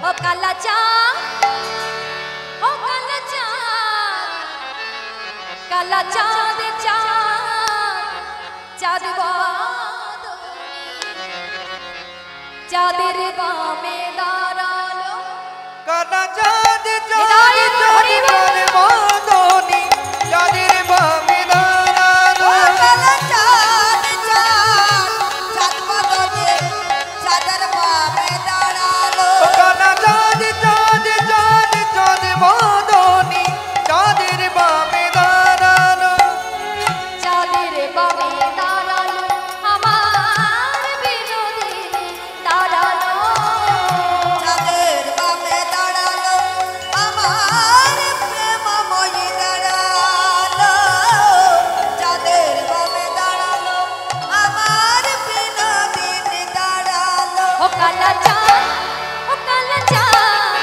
ও কালা চাঁদ, ও কালা চাঁদ, কালা চাঁদ চাঁদ, চাঁদ চাঁদের বামে দাঁড়ালো কালা চাঁদ চাঁদ চাঁদ মদনী চাঁদের বামে দাঁড়ালো কালা চাঁদ চাঁদ চাঁদ মদনী চাঁদের বামে দাঁড়ালো কালা চাঁদ চাঁদ চাঁদ চাঁদ মদনী চাঁদের বামে দাঁড়ালো চাঁদের বামে দাঁড়ালো আমার বিনোদিনী দাঁড়ালো চাঁদের বামে দাঁড়ালো আমার প্রেমময়ী দাঁড়ালো চাঁদের বামে দাঁড়ালো আমার বিনোদিনী দাঁড়ালো ও কালা চাঁদ, ও কালা চাঁদ,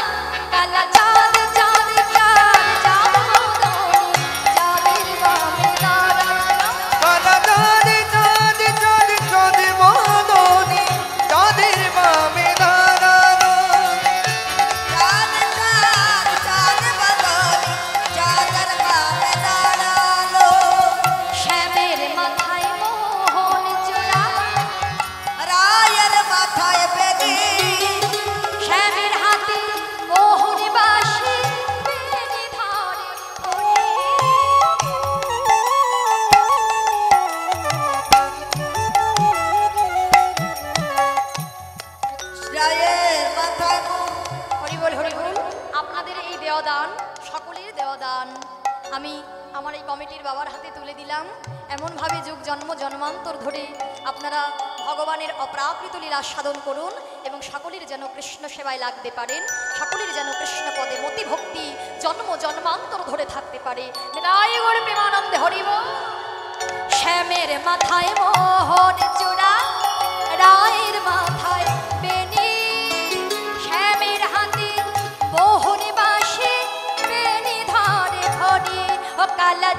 কালা চাঁদ চাঁদ চাঁদ, চাঁদ মদনী চাঁদের বামে দাঁড়ালো কালা চাঁদ চাঁদ চাঁদ চাঁদ মদনী চাঁদের বামে দাঁড়ালো চাঁদ চাঁদ চাঁদ মদনী চাঁদের বামে দাঁড়ালো শ্যামের মাথায় মোহন চূড়া, রায়ের মাথায় বেনি শ্যামের হাতে মোহন বাঁশি, বেনি ধরে রায়ের মাথায় হরিবল হরিবল। আপনাদের এই দেওদান সকলের দেওদান আমি আমার এই কমিটির বাবার হাতে তুলে দিলাম। এমনভাবে যুগ জন্ম জন্মান্তর ধরে আপনারা ভগবানের অপ্রাকৃত লীলা সাধন করুন এবং সকলের যেন কৃষ্ণ সেবায় লাগতে পারেন, সকলের যেন কৃষ্ণ পদে মতি ভক্তি জন্ম জন্মান্তর ধরে থাকতে পারে। নিতাই গৌর প্রেমানন্দে হরিবল। শ্যামের মাথায় মোহন চূড়া, রায়ের মাথায় বেনি, শ্যামের হাতে মোহন বাঁশি, বেনি ধরে ধরে ও কালা